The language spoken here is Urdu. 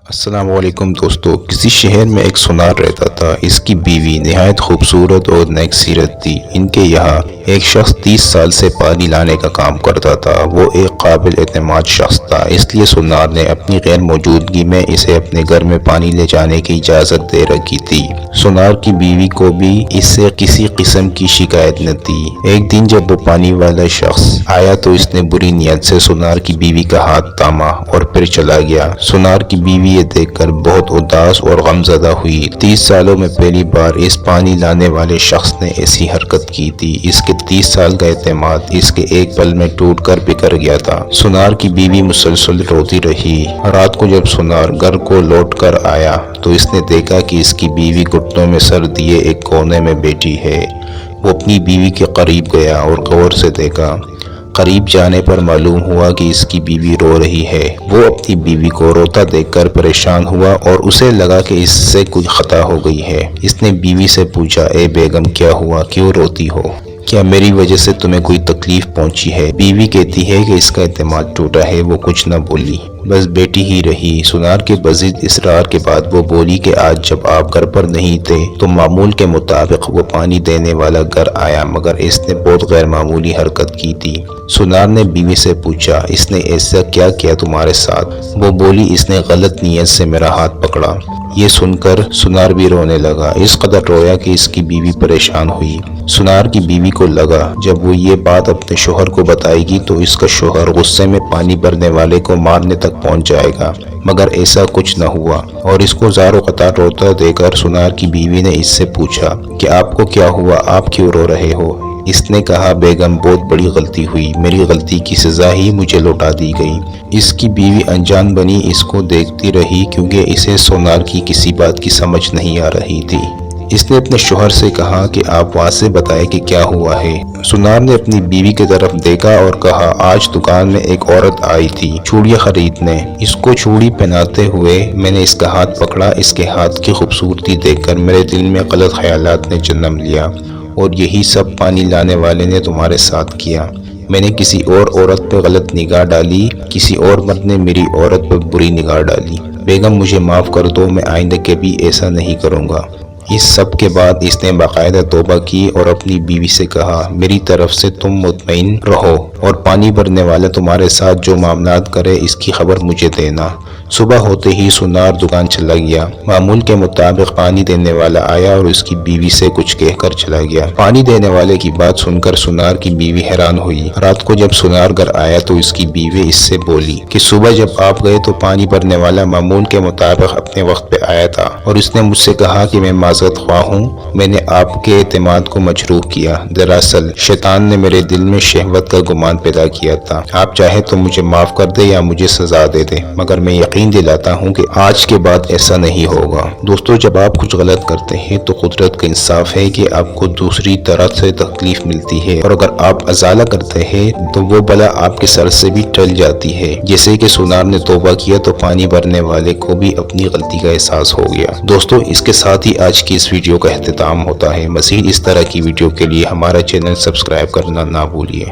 السلام علیکم دوستو، کسی شہر میں ایک سونار رہتا تھا۔ اس کی بیوی نہایت خوبصورت اور نیک سیرت تھی۔ ان کے یہاں ایک شخص 30 سال سے پانی لانے کا کام کرتا تھا۔ وہ ایک قابل اعتماد شخص تھا، اس لیے سونار نے اپنی غیر موجودگی میں اسے اپنے گھر میں پانی لے جانے کی اجازت دے رکھی تھی۔ سونار کی بیوی کو بھی اس سے کسی قسم کی شکایت نہ تھی۔ ایک دن جب وہ پانی والا شخص آیا تو اس نے بری نیت سے سونار کی بیوی کا ہاتھ تھاما اور پھر چلا گیا۔ سونار کی بیوی یہ دیکھ کر بہت اداس اور غمزدہ ہوئی۔ 30 سالوں میں پہلی بار اس پانی لانے والے شخص نے ایسی حرکت کی تھی۔ اس کے 30 سال کا اعتماد اس کے ایک پل میں ٹوٹ کر بکھر گیا تھا۔ سونار کی بیوی مسلسل روتی رہی۔ رات کو جب سونار گھر کو لوٹ کر آیا تو اس نے دیکھا کہ اس کی بیوی گھٹنوں میں سر دیے ایک کونے میں بیٹھی ہے۔ وہ اپنی بیوی کے قریب گیا اور غور سے دیکھا۔ قریب جانے پر معلوم ہوا کہ اس کی بیوی رو رہی ہے۔ وہ اپنی بیوی کو روتا دیکھ کر پریشان ہوا اور اسے لگا کہ اس سے کچھ خطا ہو گئی ہے۔ اس نے بیوی سے پوچھا، اے بیگم کیا ہوا، کیوں روتی ہو؟ کیا میری وجہ سے تمہیں کوئی تکلیف پہنچی ہے؟ بیوی کہتی ہے کہ اس کا اعتماد ٹوٹا ہے۔ وہ کچھ نہ بولی، بس بیٹھی ہی رہی۔ سونار کے مزید اصرار کے بعد وہ بولی کہ آج جب آپ گھر پر نہیں تھے تو معمول کے مطابق وہ پانی دینے والا گھر آیا، مگر اس نے بہت غیر معمولی حرکت کی تھی۔ سونار نے بیوی سے پوچھا، اس نے ایسا کیا کیا تمہارے ساتھ؟ وہ بولی، اس نے غلط نیت سے میرا ہاتھ پکڑا۔ یہ سن کر سونار بھی رونے لگا۔ اس قدر رویا کہ اس کی بیوی پریشان ہوئی۔ سونار کی بیوی کو لگا جب وہ یہ بات اپنے شوہر کو بتائے گی تو اس کا شوہر غصے میں پانی بھرنے والے کو مارنے تک پہنچ جائے گا، مگر ایسا کچھ نہ ہوا۔ اور اس کو زار و قطار روتا دیکھ کر سونار کی بیوی نے اس سے پوچھا کہ آپ کو کیا ہوا، آپ کیوں رو رہے ہو؟ اس نے کہا، بیگم بہت بڑی غلطی ہوئی، میری غلطی کی سزا ہی مجھے لوٹا دی گئی۔ اس کی بیوی انجان بنی اس کو دیکھتی رہی کیونکہ اسے سونار کی کسی بات کی سمجھ نہیں آ رہی تھی۔ اس نے اپنے شوہر سے کہا کہ آپ وہاں سے بتائیں کہ کیا ہوا ہے۔ سونار نے اپنی بیوی کی طرف دیکھا اور کہا، آج دکان میں ایک عورت آئی تھی چوڑیاں خریدنے۔ اس کو چوڑی پہناتے ہوئے میں نے اس کا ہاتھ پکڑا۔ اس کے ہاتھ کی خوبصورتی دیکھ کر میرے دل میں غلط خیالات نے جنم لیا اور یہی سب پانی لانے والے نے تمہارے ساتھ کیا۔ میں نے کسی اور عورت پہ غلط نگاہ ڈالی، کسی اور مرد نے میری عورت پہ بری نگاہ ڈالی۔ بیگم مجھے معاف کر دو، میں آئندہ کبھی ایسا نہیں کروں گا۔ اس سب کے بعد اس نے باقاعدہ توبہ کی اور اپنی بیوی سے کہا، میری طرف سے تم مطمئن رہو اور پانی بھرنے والا تمہارے ساتھ جو معاملات کرے اس کی خبر مجھے دینا۔ صبح ہوتے ہی سونار دکان چلا گیا۔ معمول کے مطابق پانی دینے والا آیا اور اس کی بیوی سے کچھ کہہ کر چلا گیا۔ پانی دینے والے کی بات سن کر سونار کی بیوی حیران ہوئی۔ رات کو جب سونار گھر آیا تو اس کی بیوی اس سے بولی کہ صبح جب آپ گئے تو پانی بھرنے والا معمول کے مطابق اپنے وقت پہ آیا تھا اور اس نے مجھ سے کہا کہ میں معذرت خواہ ہوں، میں نے آپ کے اعتماد کو مجروح کیا۔ دراصل شیطان نے میرے دل میں شہوت کا گمان پیدا کیا تھا۔ آپ چاہے تو مجھے معاف کر دے یا مجھے سزا دے دے، مگر میں یقین دلاتا ہوں کہ آج کے بعد ایسا نہیں ہوگا۔ دوستو، جب آپ کچھ غلط کرتے ہیں تو قدرت کا انصاف ہے کہ آپ کو دوسری طرح سے تکلیف ملتی ہے، اور اگر آپ ازالہ کرتے ہیں تو وہ بلا آپ کے سر سے بھی ٹل جاتی ہے۔ جیسے کہ سونار نے توبہ کیا تو پانی بھرنے والے کو بھی اپنی غلطی کا احساس ہو گیا۔ دوستو، اس کے ساتھ ہی آج کی اس ویڈیو کا اختتام ہوتا ہے۔ مزید اس طرح کی ویڈیو کے لیے ہمارا چینل سبسکرائب کرنا نہ بھولیے۔